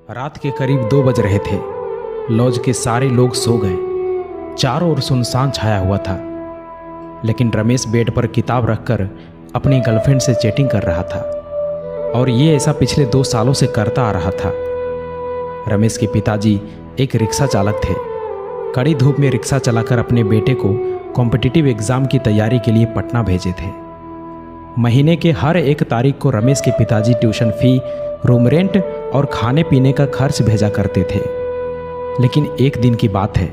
रात के करीब 2 बज रहे थे। लॉज के सारे लोग सो गए। चारों ओर सुनसान छाया हुआ था, लेकिन रमेश बेड पर किताब रखकर अपनी गर्लफ्रेंड से चैटिंग कर रहा था, और ये ऐसा पिछले 2 सालों से करता आ रहा था। रमेश के पिताजी एक रिक्शा चालक थे। कड़ी धूप में रिक्शा चलाकर अपने बेटे को कॉम्पिटिटिव एग्ज़ाम की तैयारी के लिए पटना भेजे थे। महीने के हर 1 तारीख को रमेश के पिताजी ट्यूशन फ़ी, रूम रेंट और खाने पीने का खर्च भेजा करते थे। लेकिन एक दिन की बात है,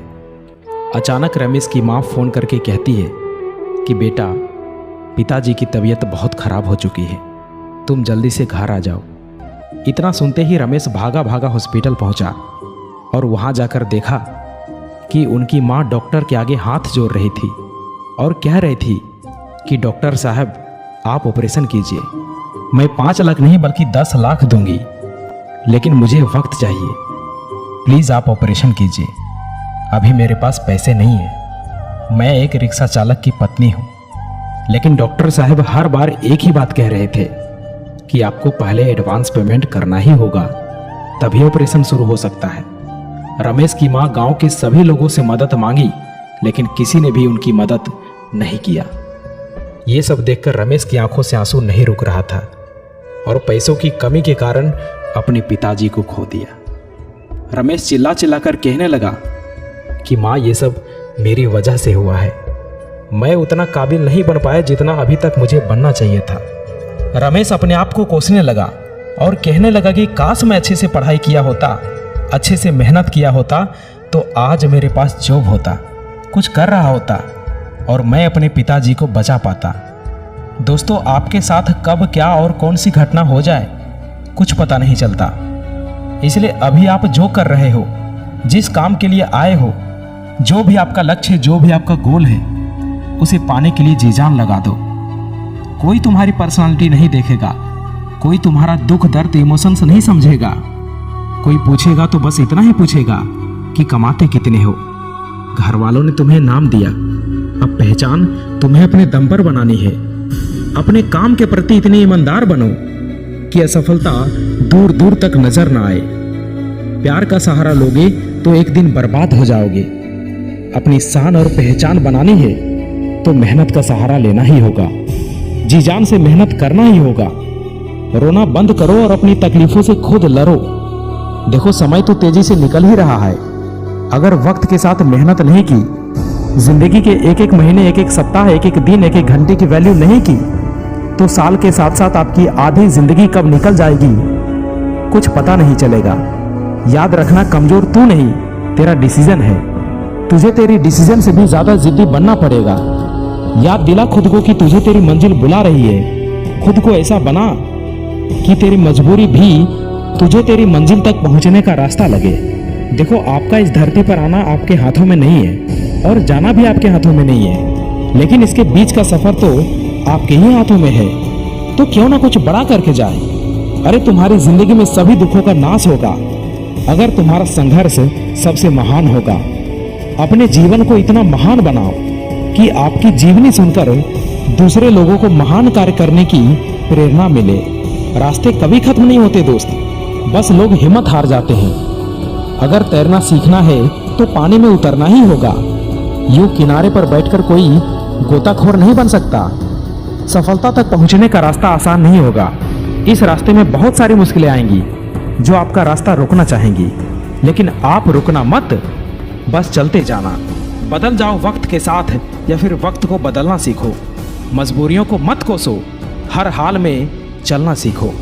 अचानक रमेश की माँ फ़ोन करके कहती है कि बेटा, पिताजी की तबीयत बहुत ख़राब हो चुकी है, तुम जल्दी से घर आ जाओ। इतना सुनते ही रमेश भागा भागा हॉस्पिटल पहुंचा और वहां जाकर देखा कि उनकी माँ डॉक्टर के आगे हाथ जोड़ रही थी और कह रही थी कि डॉक्टर साहब, आप ऑपरेशन कीजिए। मैं 5 लाख नहीं बल्कि 10 लाख दूंगी, लेकिन मुझे वक्त चाहिए। प्लीज़ आप ऑपरेशन कीजिए। अभी मेरे पास पैसे नहीं है। मैं एक रिक्शा चालक की पत्नी हूँ। लेकिन डॉक्टर साहब हर बार एक ही बात कह रहे थे कि आपको पहले एडवांस पेमेंट करना ही होगा, तभी ऑपरेशन शुरू हो सकता है। रमेश की माँ गांव के सभी लोगों से मदद मांगी, लेकिन किसी ने भी उनकी मदद नहीं किया। ये सब देखकर रमेश की आंखों से आंसू नहीं रुक रहा था और पैसों की कमी के कारण अपने पिताजी को खो दिया। रमेश चिल्ला चिल्लाकर कहने लगा कि माँ, ये सब मेरी वजह से हुआ है। मैं उतना काबिल नहीं बन पाया जितना अभी तक मुझे बनना चाहिए था। रमेश अपने आप को कोसने लगा और कहने लगा कि काश मैं अच्छे से पढ़ाई किया होता, अच्छे से मेहनत किया होता, तो आज मेरे पास जॉब होता, कुछ कर रहा होता और मैं अपने पिताजी को बचा पाता। दोस्तों, आपके साथ कब क्या और कौन सी घटना हो जाए कुछ पता नहीं चलता। इसलिए अभी आप जो कर रहे हो, जिस काम के लिए आए हो, जो भी आपका लक्ष्य है, जो भी आपका गोल है, उसे पाने के लिए जी जान लगा दो। कोई तुम्हारी पर्सनालिटी नहीं देखेगा, कोई तुम्हारा दुख दर्द इमोशंस नहीं समझेगा। कोई पूछेगा तो बस इतना ही पूछेगा कि कमाते कितने हो। घर वालों ने तुम्हें नाम दिया, अब पहचान तुम्हें अपने दम पर बनानी है। अपने काम के प्रति इतने ईमानदार बनो कि असफलता दूर दूर तक नजर ना आए। प्यार का सहारा लोगे तो एक दिन बर्बाद हो जाओगे। अपनी शान और पहचान बनानी है तो मेहनत का सहारा लेना ही होगा, जी जान से मेहनत करना ही होगा। रोना बंद करो और अपनी तकलीफों से खुद लड़ो। देखो, समय तो तेजी से निकल ही रहा है। अगर वक्त के साथ मेहनत नहीं की, जिंदगी के एक एक महीने, एक एक सप्ताह, एक एक दिन, एक एक घंटे की वैल्यू नहीं की, तो साल के साथ साथ आपकी आधी जिंदगी कब निकल जाएगी कुछ पता नहीं चलेगा। याद रखना, कमजोर तू नहीं, तेरा डिसीजन है। तुझे तेरी डिसीजन से भी ज्यादा जिद्दी बनना पड़ेगा। याद दिला खुद को कि तुझे तेरी मंजिल बुला रही है। खुद को ऐसा बना कि तेरी मजबूरी भी तुझे तेरी मंजिल तक पहुंचने का रास्ता लगे। देखो, आपका इस धरती पर आना आपके हाथों में नहीं है और जाना भी आपके हाथों में नहीं है, लेकिन इसके बीच का सफर तो आपके ही हाथों में है। तो क्यों ना कुछ बड़ा करके जाए। अरे, तुम्हारी जिंदगी में सभी दुखों का नाश होगा अगर तुम्हारा संघर्ष सबसे महान होगा। अपने जीवन को इतना महान बनाओ कि आपकी जीवनी सुनकर दूसरे लोगों को महान कार्य करने की प्रेरणा मिले। रास्ते कभी खत्म नहीं होते दोस्त, बस लोग हिम्मत हार जाते हैं। अगर तैरना सीखना है तो पानी में उतरना ही होगा। यूं किनारे पर बैठकर कोई गोताखोर नहीं बन सकता। सफलता तक पहुंचने का रास्ता आसान नहीं होगा। इस रास्ते में बहुत सारी मुश्किलें आएंगी जो आपका रास्ता रोकना चाहेंगी, लेकिन आप रुकना मत, बस चलते जाना। बदल जाओ वक्त के साथ या फिर वक्त को बदलना सीखो। मजबूरियों को मत कोसो, हर हाल में चलना सीखो।